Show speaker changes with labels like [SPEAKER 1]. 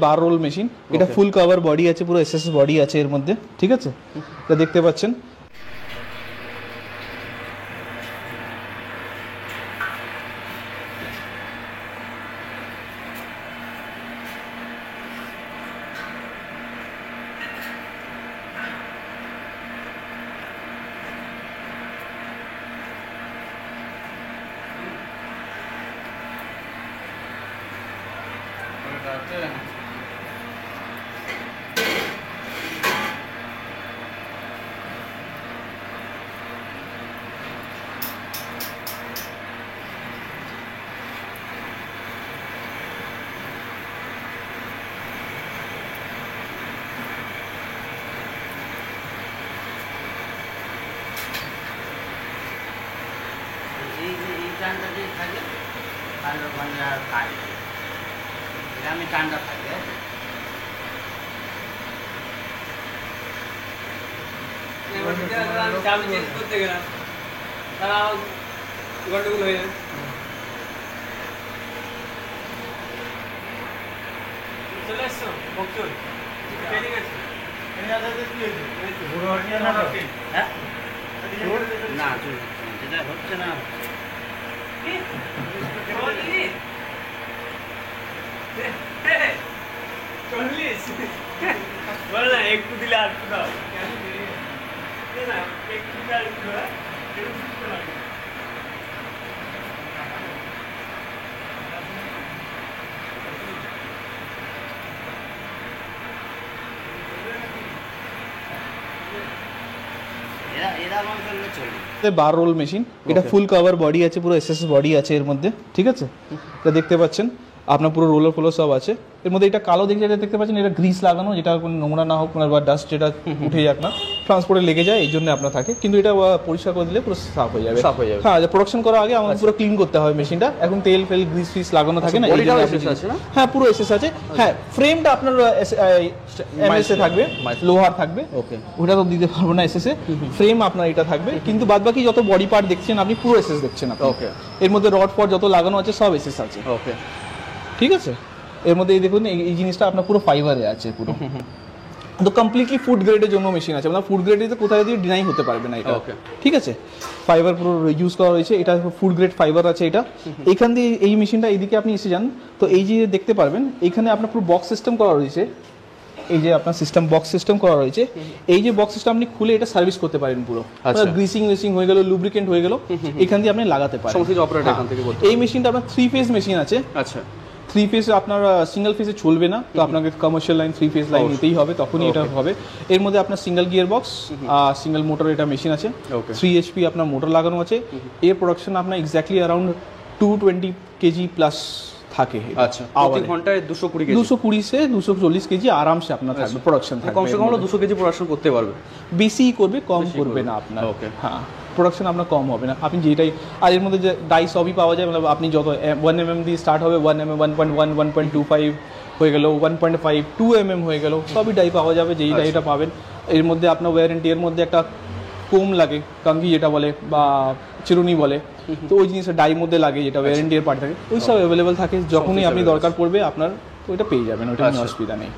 [SPEAKER 1] বার role machine, এটা full cover body আছে, পুরো এসএস বডি আছে এর মধ্যে, ঠিক আছে? এটা দেখতে পাচ্ছেন।
[SPEAKER 2] টানটা দিয়ে থাকে আর ওখানে আর খাই এটা আমি টানটা থাকে
[SPEAKER 3] চাবি চেঞ্জ করতে গেলাম তারাও গন্ডগোল হয়ে যাবে। চলে এসছো বকচুল ট্রেনিং আছে
[SPEAKER 2] হ্যাঁ না যেটা হচ্ছে না
[SPEAKER 3] বল না একটু দিলে আর একটু দাও না একটু দিলে আর একটু দাও
[SPEAKER 2] এরা আমার করলে চলবে।
[SPEAKER 1] বার রোল মেশিন, এটা ফুল কভার বডি আছে, পুরো এসএস বডি আছে এর মধ্যে, ঠিক আছে? এটা দেখতে পাচ্ছেন, আপনার পুরো রোলার ফোলার সব আছে এর মধ্যে। এটা কালো দেখে যেটা দেখতে পাচ্ছেন, এটা গ্রিস লাগানো, যেটা কোনো নোংরা না হোক বা ডাস্ট যেটা উঠে যাক না, ট্রান্সপোর্টে লেগে যায়, এই জন্য আপনার থাকে। কিন্তু এটা পরিষ্কার করে দিলে পুরো সাফ হয়ে যাবে। হ্যাঁ, প্রোডাকশন করার আগে আমাদের পুরো ক্লিন করতে হবে মেশিনটা। এখন তেল ফেল গ্রিস ফিস লাগানো থাকে না, হ্যাঁ পুরো এসএস আছে। হ্যাঁ, ফ্রেমটা আপনার এমএস এ থাকবে, লোহার থাকবে, ওকে, ওটা তো দিতে পারবো না এসএস এ। ফ্রেম আপনার এটা থাকবে, কিন্তু বাদবাকি যত বডি পার্ট দেখছেন আপনি পুরো এসএস দেখছেন আপনি। ওকে, এর মধ্যে রড ফড যত লাগানো আছে সব এসএস আছে। ওকে, ঠিক আছে? এর মধ্যে এই দেখুন, এই জিনিসটা আপনার পুরো ফাইবারে আছে পুরো, তো কমপ্লিটলি ফুড গ্রেডের জন্য মেশিন আছে। আপনার ফুড গ্রেডে কোথায় দিয়ে ডিনাই হতে পারবে না এটা, ঠিক আছে? ফাইবার পুরো ইউজ করা হয়েছে, এটা ফুড গ্রেড ফাইবার আছে এটা। এইখান দিয়ে এই মেশিনটা এইদিকে আপনি এসে যান, তো এই যে দেখতে পারবেন এইখানে আপনার পুরো বক্স সিস্টেম করা রয়েছে। এই যে আপনার সিস্টেম বক্স সিস্টেম করা রয়েছে, এই যে বক্স সিস্টেম আপনি খুলে এটা সার্ভিস করতে পারেন পুরো। গ্রিসিং ওয়েসিং হয়ে গেল, লুব্রিকেন্ট হয়ে গেল, এখান দিয়ে আপনি লাগাতে পারেন। এই মেশিনটা আপনার 3 ফেজ মেশিন আছে। আচ্ছা, 3 ফেজ আপনার সিঙ্গেল ফেজে চলবে না, তো আপনাকে কমার্শিয়াল লাইন 3 ফেজ লাইন নিতেই হবে, তখনই এটা হবে। এর মধ্যে আপনার single gear box, single motor এটা মেশিন আছে, 3 HP আপনার মোটর লাগানো আছে। এর প্রোডাকশন আপনার এক্স্যাক্টলি অ্যারাউন্ড 220 কেজি প্লাস থাকে। আচ্ছা, প্রতি ঘন্টায় 220 সে 240 কেজি আরামসে আপনার থাকবে প্রোডাকশন থাকবে।
[SPEAKER 4] কমসে কম 200 কেজি প্রোডাকশন করতে পারবে,
[SPEAKER 1] বেশি করবে, কম করবে না আপনার। ওকে, হ্যাঁ, প্রোডাকশন আপনার কম হবে না, আপনি যেটাই। আর এর মধ্যে যে ডাই সবই পাওয়া যায়, মানে আপনি যত 1 mm দিয়ে স্টার্ট হবে, 1 mm 1.1 1.25 হয়ে গেল, 1.5 2 mm হয়ে গেল, সবই ডাই পাওয়া যাবে, যেই ডাইটা পাবেন। এর মধ্যে আপনার ওয়ারেন্টি, এর মধ্যে একটা কোম লাগে, কাঙ্গি যেটা বলে বা চিরুনি বলে, তো ওই জিনিসটা ডাই মধ্যে লাগে, যেটা ওয়ারেন্টি এর পার্ট থাকে, ওই সব অ্যাভেলেবেল থাকে। যখনই আপনি দরকার পড়বে আপনার ওইটা পেয়ে যাবেন, ওইটা কোনো অসুবিধা নেই।